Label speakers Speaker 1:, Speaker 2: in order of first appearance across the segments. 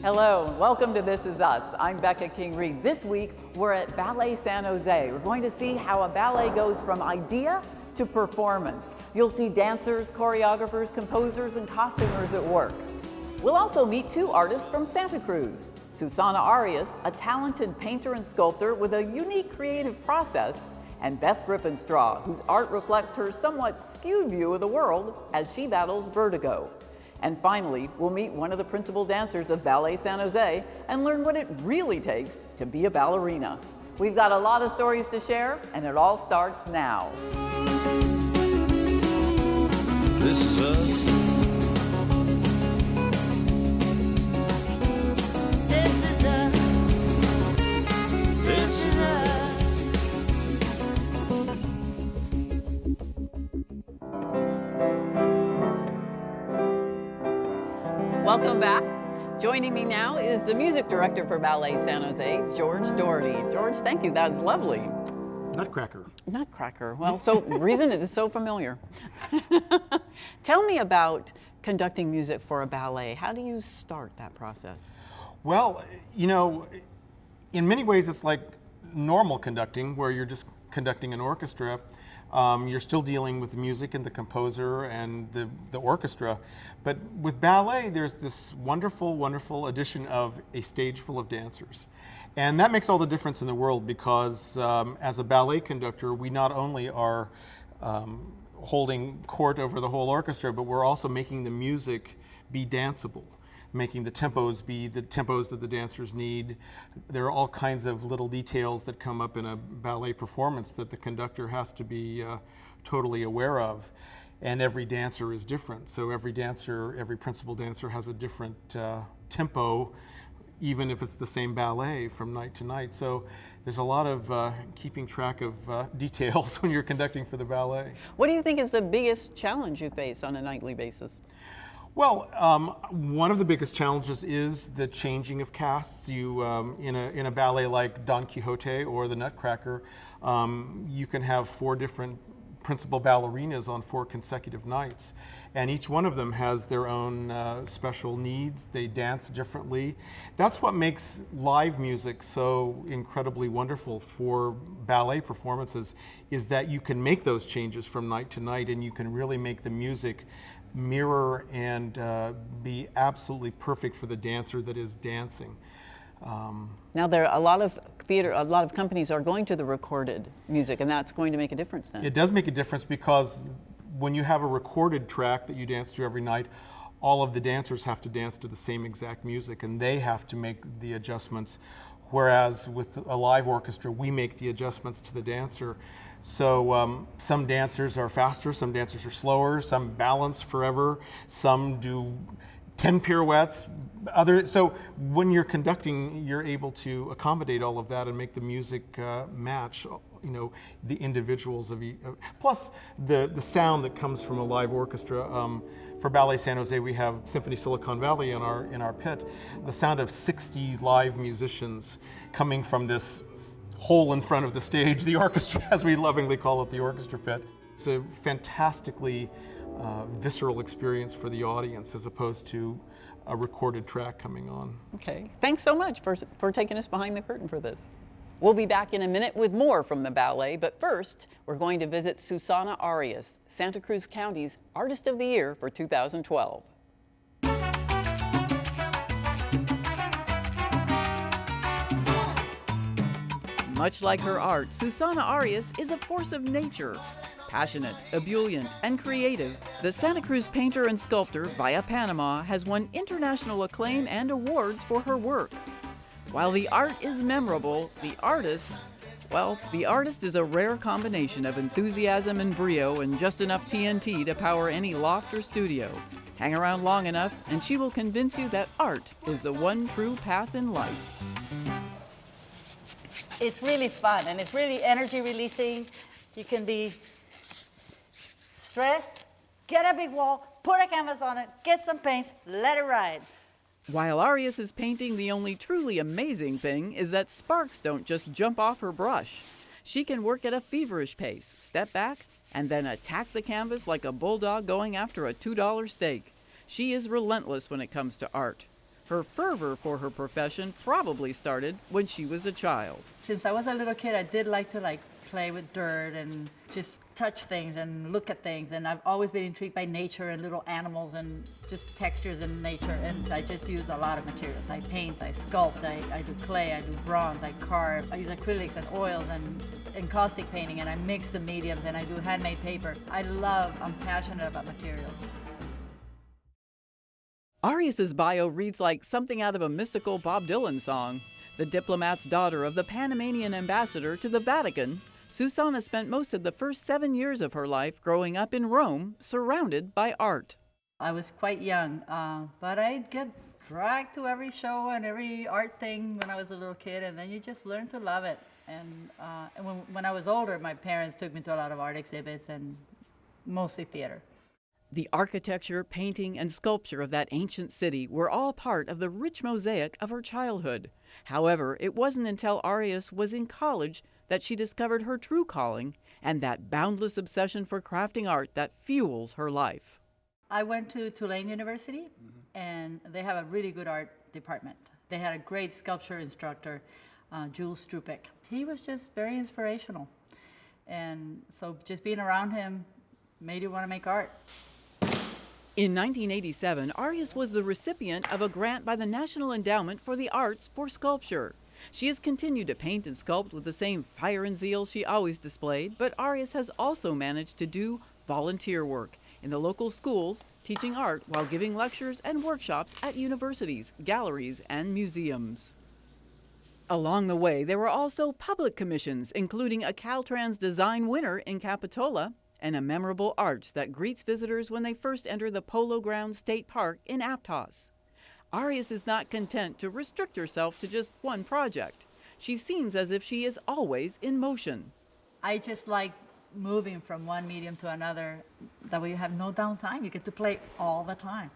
Speaker 1: Hello, welcome to This Is Us. I'm Becca King-Reed. This week, we're at Ballet San Jose. We're going to see how a ballet goes from idea to performance. You'll see dancers, choreographers, composers, and costumers at work. We'll also meet two artists from Santa Cruz. Susana Arias, a talented painter and sculptor with a unique creative process, and Beth Gripenstraw, whose art reflects her somewhat skewed view of the world as she battles vertigo. And finally, we'll meet one of the principal dancers of Ballet San Jose and learn what it really takes to be a ballerina. We've got a lot of stories to share, and it all starts now.
Speaker 2: This is us.
Speaker 3: This is us.
Speaker 2: This is us.
Speaker 1: Welcome back. Joining me now is the music director for Ballet San Jose, George Doherty. George, thank you. That's lovely.
Speaker 4: Nutcracker.
Speaker 1: Nutcracker. Well, so reason it is so familiar. Tell me about conducting music for a ballet. How do you start that process?
Speaker 4: Well, you know, in many ways it's like normal conducting, where you're just conducting an orchestra. You're still dealing with the music and the composer and the orchestra. But with ballet, there's this wonderful, wonderful addition of a stage full of dancers. And that makes all the difference in the world because as a ballet conductor, we not only are holding court over the whole orchestra, but we're also making the music be danceable, making the tempos be the tempos that the dancers need. There are all kinds of little details that come up in a ballet performance that the conductor has to be totally aware of. And every dancer is different. So every dancer, every principal dancer has a different tempo, even if it's the same ballet from night to night. So there's a lot of keeping track of details when you're conducting for the ballet.
Speaker 1: What do you think is the biggest challenge you face on a nightly basis?
Speaker 4: Well, one of the biggest challenges is the changing of casts. You, in a ballet like Don Quixote or the Nutcracker, you can have 4 different principal ballerinas on 4 consecutive nights. And each one of them has their own special needs. They dance differently. That's what makes live music so incredibly wonderful for ballet performances, is that you can make those changes from night to night, and you can really make the music mirror and be absolutely perfect for the dancer that is dancing.
Speaker 1: Now there are a lot of companies are going to the recorded music, and that's going to make a difference then.
Speaker 4: It does make a difference because when you have a recorded track that you dance to every night, all of the dancers have to dance to the same exact music, and they have to make the adjustments. Whereas with a live orchestra, we make the adjustments to the dancer. So some dancers are faster, some dancers are slower, some balance forever, some do 10 pirouettes. So when you're conducting, you're able to accommodate all of that and make the music match, you know, the individuals of each. Plus the sound that comes from a live orchestra. For Ballet San Jose, we have Symphony Silicon Valley in our pit. The sound of 60 live musicians coming from this hole in front of the stage, the orchestra, as we lovingly call it, the orchestra pit. It's a fantastically visceral experience for the audience as opposed to a recorded track coming on.
Speaker 1: Okay, thanks so much for taking us behind the curtain for this. We'll be back in a minute with more from the ballet, but first, we're going to visit Susana Arias, Santa Cruz County's Artist of the Year for 2012. Much like her art, Susana Arias is a force of nature. Passionate, ebullient, and creative, the Santa Cruz painter and sculptor via Panama has won international acclaim and awards for her work. While the art is memorable, the artist is a rare combination of enthusiasm and brio and just enough TNT to power any loft or studio. Hang around long enough and she will convince you that art is the one true path in life.
Speaker 3: It's really fun and it's really energy releasing. You can be stressed, get a big wall, put a canvas on it, get some paint, let it ride.
Speaker 1: While Arias is painting, the only truly amazing thing is that sparks don't just jump off her brush. She can work at a feverish pace, step back, and then attack the canvas like a bulldog going after a $2 steak. She is relentless when it comes to art. Her fervor for her profession probably started when she was a child.
Speaker 3: Since I was a little kid, I did like to play with dirt and just touch things and look at things. And I've always been intrigued by nature and little animals and just textures in nature. And I just use a lot of materials. I paint, I sculpt, I do clay, I do bronze, I carve. I use acrylics and oils and encaustic painting, and I mix the mediums, and I do handmade paper. I'm passionate about materials.
Speaker 1: Arias's bio reads like something out of a mystical Bob Dylan song. The diplomat's daughter of the Panamanian ambassador to the Vatican, Susana spent most of the first 7 years of her life growing up in Rome, surrounded by art.
Speaker 3: I was quite young, but I'd get dragged to every show and every art thing when I was a little kid, and then you just learn to love it. And when I was older, my parents took me to a lot of art exhibits and mostly theater.
Speaker 1: The architecture, painting, and sculpture of that ancient city were all part of the rich mosaic of her childhood. However, it wasn't until Arias was in college that she discovered her true calling and that boundless obsession for crafting art that fuels her life.
Speaker 3: I went to Tulane University, and they have a really good art department. They had a great sculpture instructor, Jules Strupek. He was just very inspirational. And so just being around him made you want to make art.
Speaker 1: In 1987, Arias was the recipient of a grant by the National Endowment for the Arts for sculpture. She has continued to paint and sculpt with the same fire and zeal she always displayed, but Arias has also managed to do volunteer work in the local schools, teaching art while giving lectures and workshops at universities, galleries, and museums. Along the way, there were also public commissions, including a Caltrans design winner in Capitola and a memorable arch that greets visitors when they first enter the Polo Grounds State Park in Aptos. Arias is not content to restrict herself to just one project. She seems as if she is always in motion.
Speaker 3: I just like moving from one medium to another. That way you have no downtime. You get to play all the time.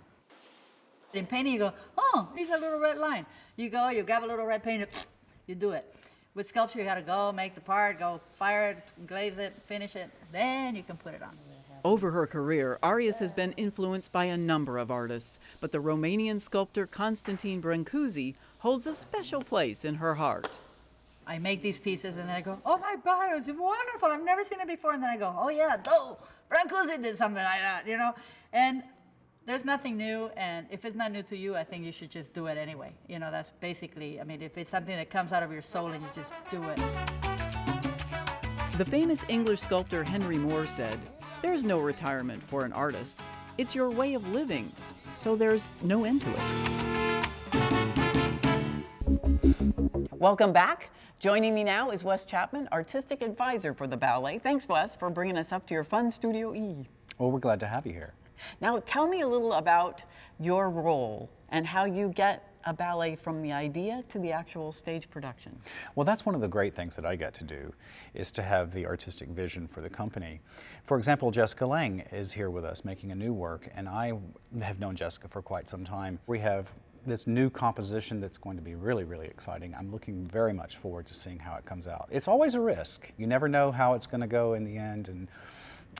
Speaker 3: In painting, you go, oh, there's a little red line. You go, you grab a little red paint, you do it. With sculpture, you gotta go make the part, go fire it, glaze it, finish it, then you can put it on.
Speaker 1: Over her career, Arias has been influenced by a number of artists, but the Romanian sculptor Constantine Brancusi holds a special place in her heart.
Speaker 3: I make these pieces and then I go, oh my God, it's wonderful, I've never seen it before. And then I go, oh yeah, Brancusi did something like that, you know? And there's nothing new, and if it's not new to you, I think you should just do it anyway. You know, that's basically, I mean, if it's something that comes out of your soul and you just do it.
Speaker 1: The famous English sculptor Henry Moore said, "There's no retirement for an artist. It's your way of living, so there's no end to it." Welcome back. Joining me now is Wes Chapman, Artistic Advisor for the ballet. Thanks, Wes, for bringing us up to your fun Studio E.
Speaker 5: Well, we're glad to have you here.
Speaker 1: Now, tell me a little about your role and how you get a ballet from the idea to the actual stage production.
Speaker 5: Well, that's one of the great things that I get to do, is to have the artistic vision for the company. For example, Jessica Lang is here with us making a new work, and I have known Jessica for quite some time. We have this new composition that's going to be really, really exciting. I'm looking very much forward to seeing how it comes out. It's always a risk. You never know how it's going to go in the end,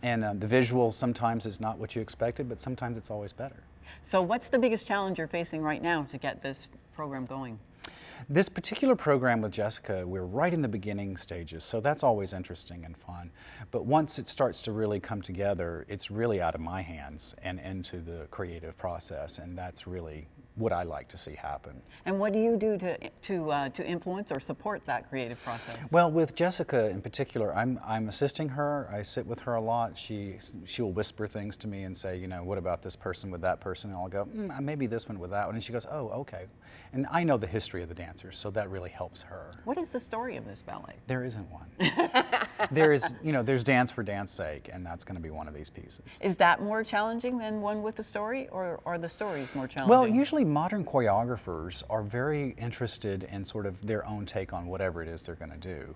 Speaker 5: and the visual sometimes is not what you expected, but sometimes it's always better.
Speaker 1: So what's the biggest challenge you're facing right now to get this program going?
Speaker 5: This particular program with Jessica, we're right in the beginning stages, so that's always interesting and fun. But once it starts to really come together, it's really out of my hands and into the creative process, and that's really what I like to see happen.
Speaker 1: And what do you do to influence or support that creative process?
Speaker 5: Well, with Jessica in particular, I'm assisting her. I sit with her a lot. She'll whisper things to me and say, you know, what about this person with that person? And I'll go, maybe this one with that one. And she goes, oh, okay. And I know the history of the dancers, so that really helps her.
Speaker 1: What is the story of this ballet?
Speaker 5: There isn't one. There's dance for dance sake, and that's going to be one of these pieces.
Speaker 1: Is that more challenging than one with a story, or are the stories more challenging?
Speaker 5: Well, usually modern choreographers are very interested in sort of their own take on whatever it is they're going to do.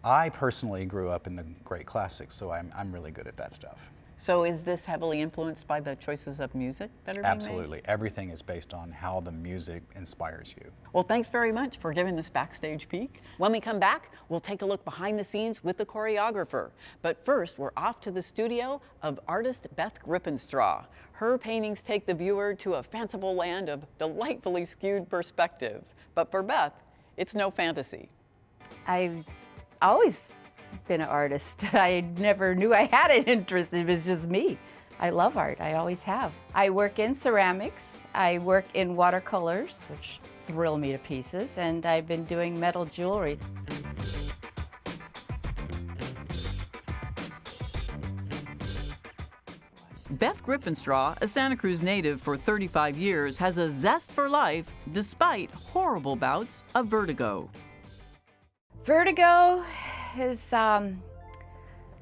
Speaker 5: I personally grew up in the great classics, so I'm really good at that stuff.
Speaker 1: So is this heavily influenced by the choices of music that are being made?
Speaker 5: Absolutely. Everything is based on how the music inspires you.
Speaker 1: Well, thanks very much for giving this backstage peek. When we come back, we'll take a look behind the scenes with the choreographer. But first, we're off to the studio of artist Beth Gripenstraw. Her paintings take the viewer to a fanciful land of delightfully skewed perspective. But for Beth, it's no fantasy.
Speaker 6: I've always been an artist. I never knew I had an interest. It was just me. I love art. I always have. I work in ceramics. I work in watercolors, which thrill me to pieces, and I've been doing metal jewelry.
Speaker 1: Beth Gripenstraw, a Santa Cruz native for 35 years, has a zest for life despite horrible bouts of vertigo.
Speaker 6: Vertigo is,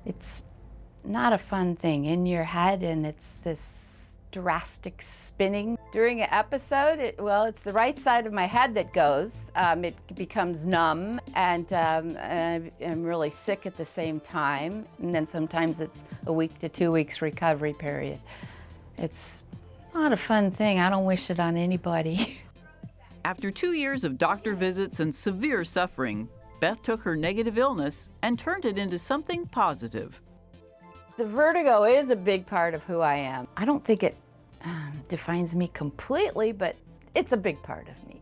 Speaker 6: it's not a fun thing in your head, and it's this drastic spinning. During an episode, it's the right side of my head that goes. It becomes numb, and I'm really sick at the same time. And then sometimes it's a week to 2 weeks recovery period. It's not a fun thing. I don't wish it on anybody.
Speaker 1: After 2 years of doctor visits and severe suffering, Beth took her negative illness and turned it into something positive.
Speaker 6: The vertigo is a big part of who I am. I don't think it defines me completely, but it's a big part of me.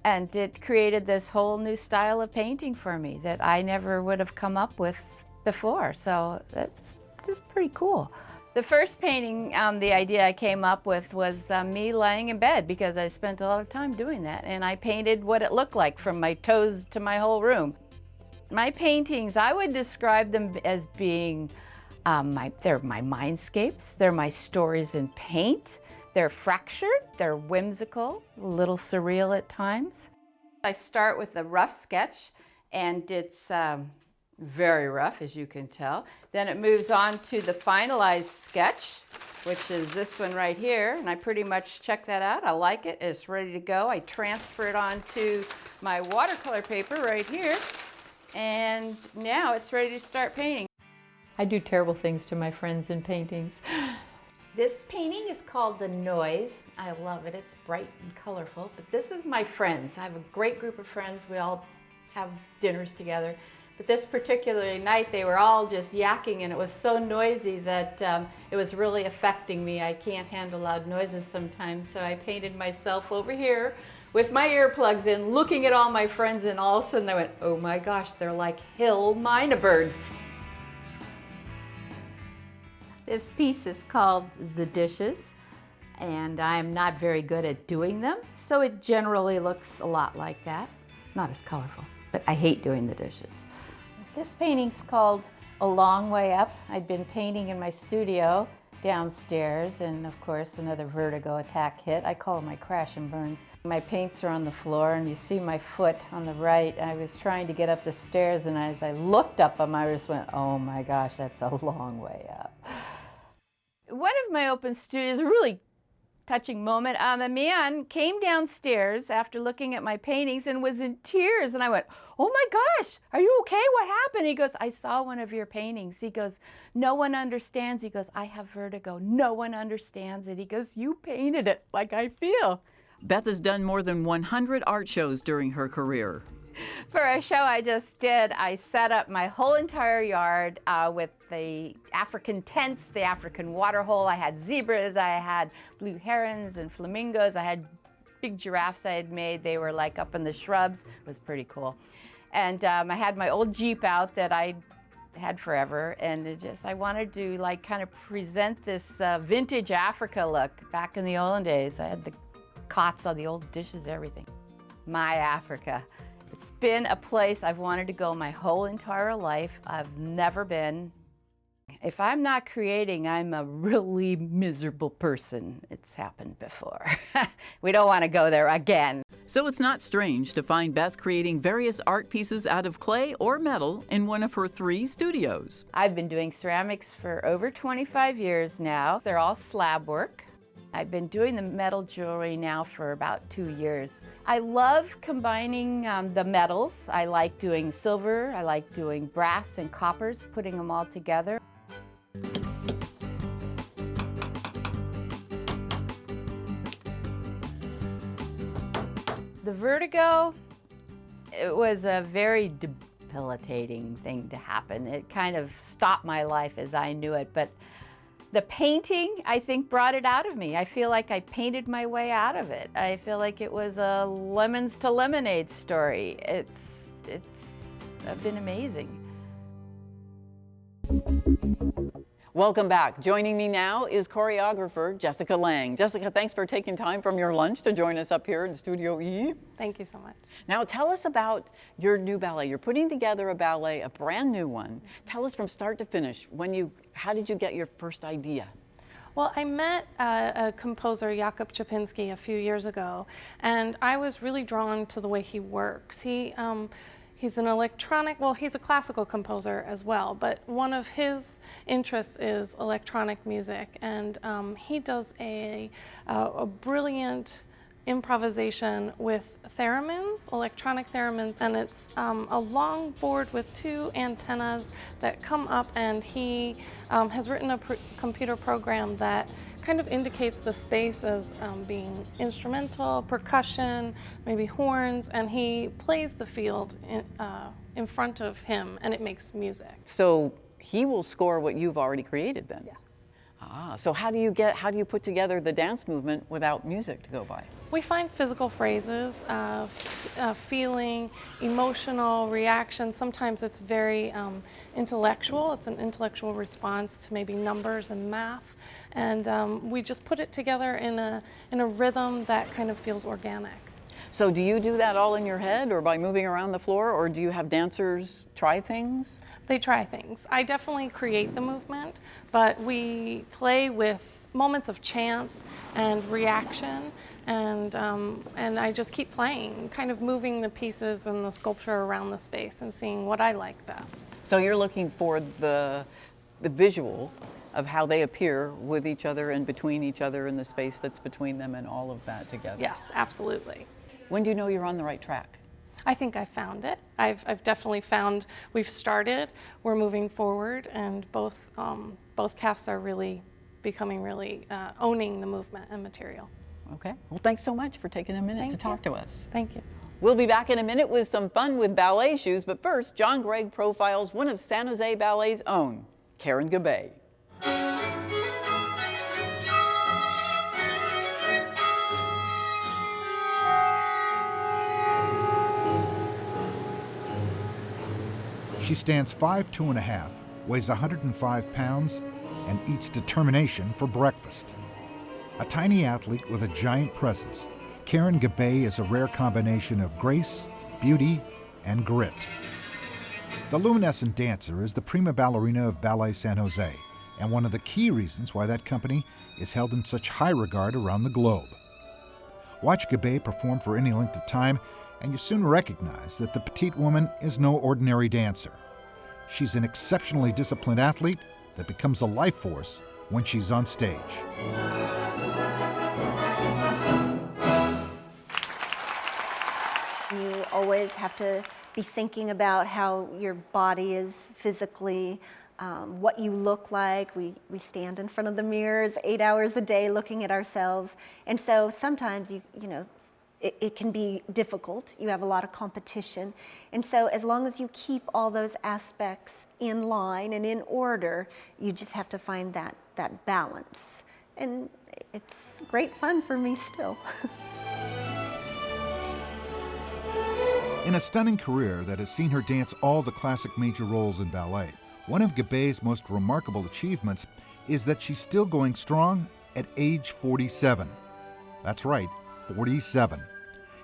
Speaker 6: And it created this whole new style of painting for me that I never would have come up with before. So that's just pretty cool. The first painting, the idea I came up with was me lying in bed, because I spent a lot of time doing that. And I painted what it looked like from my toes to my whole room. My paintings, I would describe them as being they're my mindscapes, they're my stories in paint, they're fractured, they're whimsical, a little surreal at times. I start with a rough sketch, and it's very rough, as you can tell. Then it moves on to the finalized sketch, which is this one right here, and I pretty much check that out. I like it, it's ready to go. I transfer it onto my watercolor paper right here, and now it's ready to start painting. I do terrible things to my friends in paintings. This painting is called The Noise. I love it. It's bright and colorful. But this is my friends. I have a great group of friends. We all have dinners together. But this particular night, they were all just yakking, and it was so noisy that it was really affecting me. I can't handle loud noises sometimes, so I painted myself over here with my earplugs in, looking at all my friends, and all of a sudden I went, oh my gosh, they're like hill mynah birds. This piece is called The Dishes, and I'm not very good at doing them, so it generally looks a lot like that. Not as colorful, but I hate doing the dishes. This painting's called A Long Way Up. I'd been painting in my studio downstairs, and of course another vertigo attack hit. I call them my crash and burns. My paints are on the floor, and you see my foot on the right. I was trying to get up the stairs, and as I looked up them, I just went, oh my gosh, that's a long way up. One of my open studios, a really touching moment, a man came downstairs after looking at my paintings and was in tears, and I went, oh my gosh, are you okay? What happened? He goes, I saw one of your paintings. He goes, no one understands. He goes, I have vertigo. No one understands it. He goes, you painted it like I feel.
Speaker 1: Beth has done more than 100 art shows during her career.
Speaker 6: For a show I just did, I set up my whole entire yard with the African tents, the African waterhole. I had zebras, I had blue herons and flamingos. I had big giraffes I had made. They were like up in the shrubs. It was pretty cool. And I had my old Jeep out that I had forever, and I wanted to like kind of present this vintage Africa look back in the olden days. I had the cots on the old dishes, everything. My Africa. It's been a place I've wanted to go my whole entire life. I've never been. If I'm not creating, I'm a really miserable person. It's happened before. We don't want to go there again.
Speaker 1: So it's not strange to find Beth creating various art pieces out of clay or metal in one of her 3 studios.
Speaker 6: I've been doing ceramics for over 25 years now. They're all slab work. I've been doing the metal jewelry now for about 2 years. I love combining the metals. I like doing silver, I like doing brass and coppers, putting them all together. The vertigo, it was a very debilitating thing to happen. It kind of stopped my life as I knew it, but the painting, I think, brought it out of me. I feel like I painted my way out of it. I feel like it was a lemons to lemonade story. It's been amazing.
Speaker 1: Welcome back. Joining me now is choreographer Jessica Lang. Jessica, thanks for taking time from your lunch to join us up here in Studio E.
Speaker 7: Thank you so much.
Speaker 1: Now tell us about your new ballet. You're putting together a ballet, a brand new one. Tell us from start to finish, how did you get your first idea?
Speaker 7: Well, I met a composer, Jakub Czapinski, a few years ago, and I was really drawn to the way he works. He's an he's a classical composer as well, but one of his interests is electronic music, and he does a brilliant improvisation with theremins, electronic theremins, and it's a long board with two antennas that come up, and he has written a computer program that kind of indicates the space as being instrumental, percussion, maybe horns, and he plays the field in front of him, and it makes music.
Speaker 1: So he will score what you've already created then?
Speaker 7: Yes.
Speaker 1: So how do you put together the dance movement without music to go by?
Speaker 7: We find physical phrases, feeling, emotional reaction. Sometimes it's very intellectual. It's an intellectual response to maybe numbers and math. And we just put it together in a rhythm that kind of feels organic.
Speaker 1: So do you do that all in your head or by moving around the floor, or do you have dancers try things?
Speaker 7: They try things. I definitely create the movement, but we play with moments of chance and reaction, and I just keep playing, kind of moving the pieces and the sculpture around the space and seeing what I like best.
Speaker 1: So you're looking for the visual of how they appear with each other and between each other in the space that's between them and all of that together.
Speaker 7: Yes, absolutely.
Speaker 1: When do you know you're on the right track?
Speaker 7: I think I found it. I've definitely found we've started, we're moving forward, and both casts are really becoming owning the movement and material.
Speaker 1: Okay. Well, thanks so much for taking a minute to talk to us.
Speaker 7: Thank you.
Speaker 1: We'll be back in a minute with some fun with ballet shoes, but first, John Gregg profiles one of San Jose Ballet's own, Karen Gabay.
Speaker 8: She stands 5'2½", weighs 105 pounds, and eats determination for breakfast. A tiny athlete with a giant presence, Karen Gabay is a rare combination of grace, beauty, and grit. The luminescent dancer is the prima ballerina of Ballet San Jose, and one of the key reasons why that company is held in such high regard around the globe. Watch Gabay perform for any length of time, and you soon recognize that the petite woman is no ordinary dancer. She's an exceptionally disciplined athlete that becomes a life force when she's on stage.
Speaker 9: You always have to be thinking about how your body is physically, what you look like. We stand in front of the mirrors 8 hours a day looking at ourselves. And so sometimes it can be difficult. You have a lot of competition. And so as long as you keep all those aspects in line and in order, you just have to find that balance. And it's great fun for me still.
Speaker 8: In a stunning career that has seen her dance all the classic major roles in ballet, one of Gabay's most remarkable achievements is that she's still going strong at age 47. That's right, 47.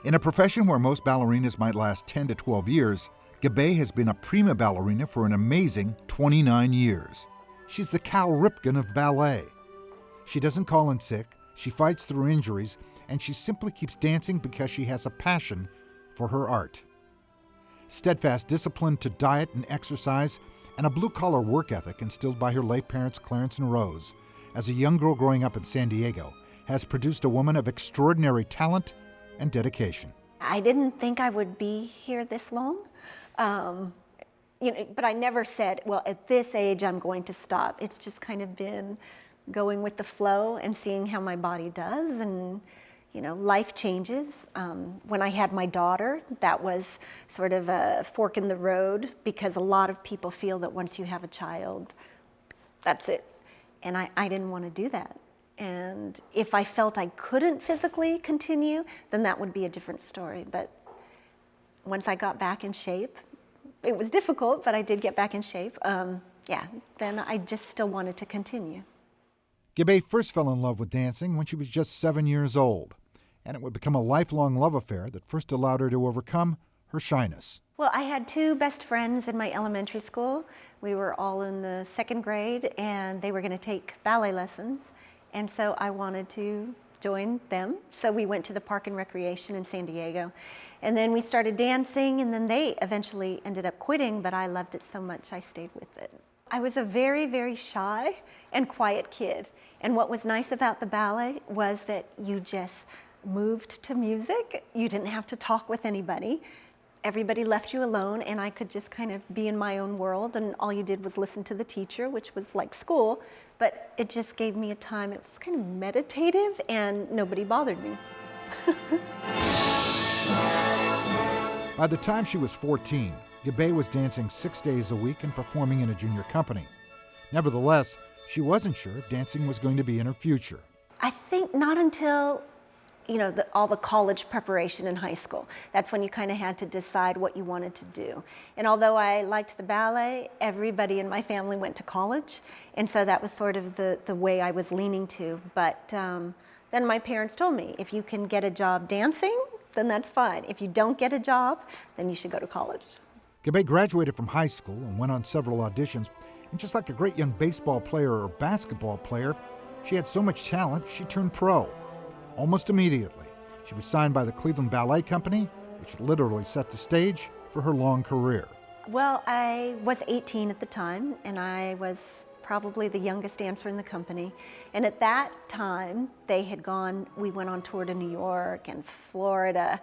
Speaker 8: In a profession where most ballerinas might last 10 to 12 years, Gabay has been a prima ballerina for an amazing 29 years. She's the Cal Ripken of ballet. She doesn't call in sick, she fights through injuries, and she simply keeps dancing because she has a passion for her art. Steadfast discipline to diet and exercise, and a blue-collar work ethic instilled by her late parents Clarence and Rose, as a young girl growing up in San Diego, has produced a woman of extraordinary talent and dedication.
Speaker 9: I didn't think I would be here this long, but I never said, well, at this age I'm going to stop. It's just kind of been going with the flow and seeing how my body does, and life changes. When I had my daughter, that was sort of a fork in the road, because a lot of people feel that once you have a child, that's it. And I didn't want to do that. And if I felt I couldn't physically continue, then that would be a different story. But once I got back in shape, it was difficult, but I did get back in shape. Then I just still wanted to continue.
Speaker 8: Gabay first fell in love with dancing when she was just 7 years old, and it would become a lifelong love affair that first allowed her to overcome her shyness.
Speaker 9: Well, I had two best friends in my elementary school. We were all in the 2nd grade, and they were going to take ballet lessons, and so I wanted to join them. So we went to the Park and Recreation in San Diego, and then we started dancing, and then they eventually ended up quitting, but I loved it so much I stayed with it. I was a very, very shy and quiet kid, and what was nice about the ballet was that you just moved to music. You didn't have to talk with anybody. Everybody left you alone, and I could just kind of be in my own world, and all you did was listen to the teacher, which was like school, but it just gave me a time. It was kind of meditative, and nobody bothered me.
Speaker 8: By the time she was 14, Gabay was dancing 6 days a week and performing in a junior company. Nevertheless, she wasn't sure if dancing was going to be in her future.
Speaker 9: I think not until all the college preparation in high school. That's when you kind of had to decide what you wanted to do. And although I liked the ballet, everybody in my family went to college. And so that was sort of the way I was leaning to. But then my parents told me, if you can get a job dancing, then that's fine. If you don't get a job, then you should go to college.
Speaker 8: Gabay graduated from high school and went on several auditions. And just like a great young baseball player or basketball player, she had so much talent, she turned pro. Almost immediately, she was signed by the Cleveland Ballet Company, which literally set the stage for her long career.
Speaker 9: Well, I was 18 at the time, and I was probably the youngest dancer in the company. And at that time, we went on tour to New York and Florida,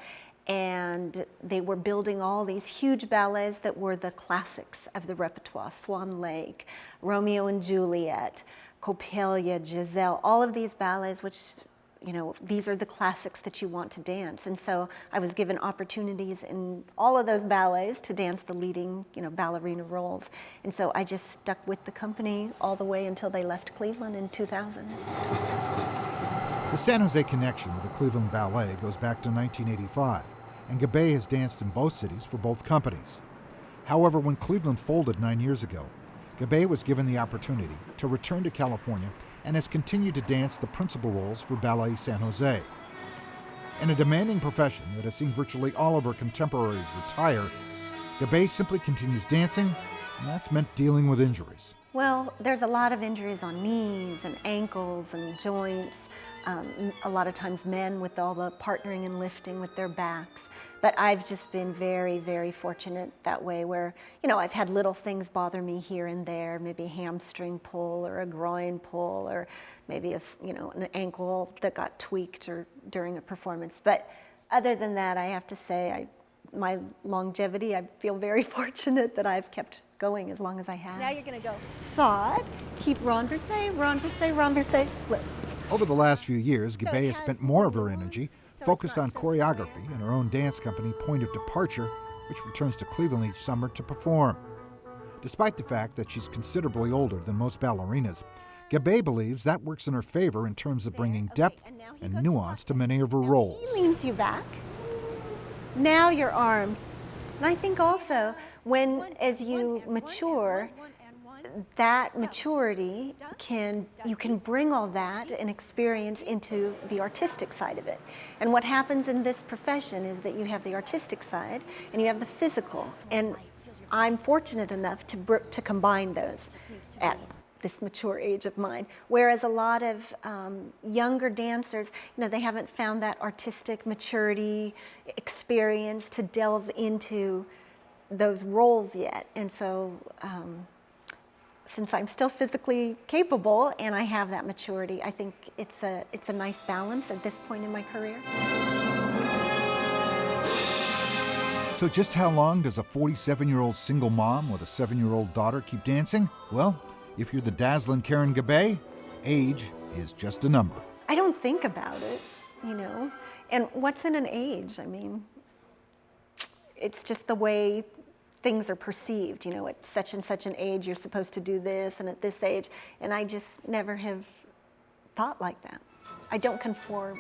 Speaker 9: and they were building all these huge ballets that were the classics of the repertoire: Swan Lake, Romeo and Juliet, Coppelia, Giselle, all of these ballets, which these are the classics that you want to dance. And so I was given opportunities in all of those ballets to dance the leading, ballerina roles. And so I just stuck with the company all the way until they left Cleveland in 2000.
Speaker 8: The San Jose connection with the Cleveland Ballet goes back to 1985, and Gabay has danced in both cities for both companies. However, when Cleveland folded 9 years ago, Gabay was given the opportunity to return to California and has continued to dance the principal roles for Ballet San Jose. In a demanding profession that has seen virtually all of her contemporaries retire, Gabay simply continues dancing, and that's meant dealing with injuries.
Speaker 9: Well, there's a lot of injuries on knees and ankles and joints. A lot of times men with all the partnering and lifting with their backs. But I've just been very, very fortunate that way where, I've had little things bother me here and there, maybe a hamstring pull or a groin pull or maybe an ankle that got tweaked during a performance. But other than that, I have to say, my longevity, I feel very fortunate that I've kept going as long as I have. Now you're going to go side, keep renverse, renverse, flip.
Speaker 8: Over the last few years, Gabay has spent more of her energy focused on choreography and her own dance company, Point of Departure, which returns to Cleveland each summer to perform. Despite the fact that she's considerably older than most ballerinas, Gabay believes that works in her favor in terms of bringing depth and nuance to many of her roles.
Speaker 9: He leans you back. Now your arms. And I think also as you mature, that maturity you can bring all that and experience into the artistic side of it. And what happens in this profession is that you have the artistic side and you have the physical. And I'm fortunate enough to combine those at this mature age of mine. Whereas a lot of younger dancers, they haven't found that artistic maturity experience to delve into those roles yet. And so since I'm still physically capable and I have that maturity, I think it's a nice balance at this point in my career.
Speaker 8: So just how long does a 47-year-old single mom with a 7-year-old daughter keep dancing? Well, if you're the dazzling Karen Gabay, age is just a number.
Speaker 9: I don't think about it. you know. And what's in an age? I mean, it's just the way things are perceived, you know, at such and such an age you're supposed to do this, and at this age, and I just never have thought like that. I don't conform.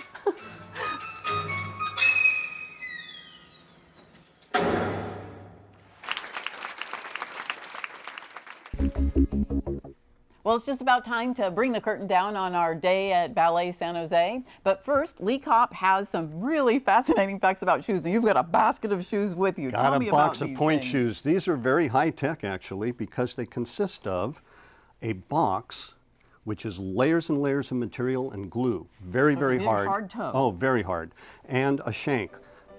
Speaker 1: Well, it's just about time to bring the curtain down on our day at Ballet San Jose. But first, Lee Kopp has some really fascinating facts about shoes. And you've got a basket of shoes with you. Tell me
Speaker 10: Got a box
Speaker 1: about
Speaker 10: of
Speaker 1: these
Speaker 10: point
Speaker 1: things.
Speaker 10: shoes. These are very high tech actually because they consist of a box which is layers and layers of material and glue. Very, very
Speaker 1: big,
Speaker 10: hard.
Speaker 1: hard toe.
Speaker 10: Oh, very hard. And a shank.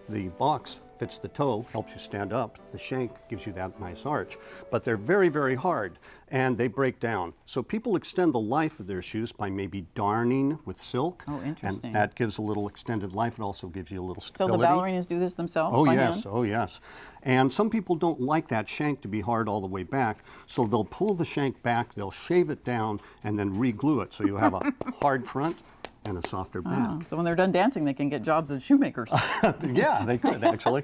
Speaker 10: The box fits the toe, helps you stand up. The shank gives you that nice arch. But they're very, very hard and they break down. So people extend the life of their shoes by maybe darning with silk.
Speaker 1: Oh, interesting.
Speaker 10: And that gives a little extended life. It also gives you a little
Speaker 1: So
Speaker 10: stability.
Speaker 1: the ballerinas do this themselves
Speaker 10: Oh
Speaker 1: by
Speaker 10: yes,
Speaker 1: hand?
Speaker 10: oh yes. And some people don't like that shank to be hard all the way back, so they'll pull the shank back, they'll shave it down, and then re-glue it. So you have a hard front and a softer back.
Speaker 1: Oh, so when they're done dancing, they can get jobs as shoemakers.
Speaker 10: Yeah, they could actually.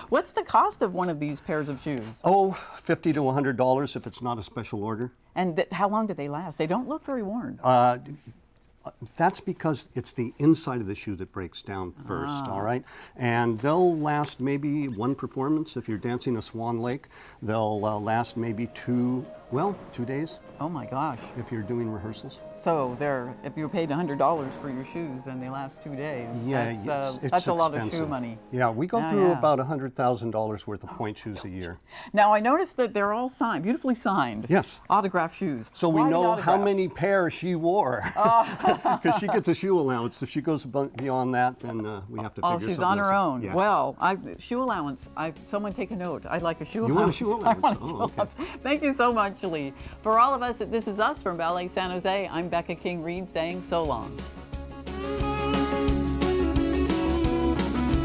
Speaker 1: What's the cost of one of these pairs of shoes?
Speaker 10: Oh, $50 to $100 if it's not a special order.
Speaker 1: And how long do they last? They don't look very worn.
Speaker 10: That's because it's the inside of the shoe that breaks down first, all right? And they'll last maybe one performance. If you're dancing a Swan Lake, they'll last maybe 2 days
Speaker 1: Oh my gosh.
Speaker 10: if you're doing rehearsals.
Speaker 1: So if you're paid $100 for your shoes and they last 2 days,
Speaker 10: Yeah,
Speaker 1: that's
Speaker 10: it's
Speaker 1: a lot of shoe
Speaker 10: expensive.
Speaker 1: money.
Speaker 10: Yeah, we go
Speaker 1: Yeah,
Speaker 10: through
Speaker 1: yeah.
Speaker 10: about $100,000 worth of point shoes a year.
Speaker 1: Now I noticed that they're all signed, beautifully signed.
Speaker 10: Yes.
Speaker 1: Autographed shoes.
Speaker 10: So we
Speaker 1: Why the
Speaker 10: know how
Speaker 1: autographs?
Speaker 10: many pairs she wore, because she gets a shoe allowance. If she goes beyond that, then we have to figure
Speaker 1: Oh,
Speaker 10: something
Speaker 1: she's on her
Speaker 10: else out.
Speaker 1: own.
Speaker 10: Yeah.
Speaker 1: Well, shoe allowance. Someone take a note. I'd like a shoe
Speaker 10: You want a
Speaker 1: allowance.
Speaker 10: shoe
Speaker 1: I
Speaker 10: allowance?
Speaker 1: want a
Speaker 10: Oh,
Speaker 1: shoe
Speaker 10: okay.
Speaker 1: allowance. Thank you so much, Lee. For all of us at This Is Us from Ballet San Jose, I'm Becca King-Reed saying so long.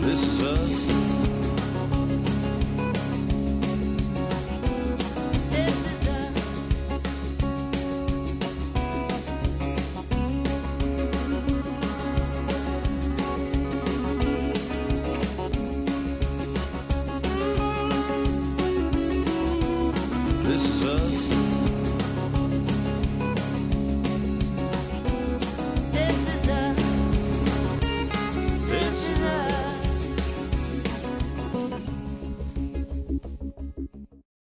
Speaker 2: This is us.
Speaker 11: This is us.
Speaker 2: This is us.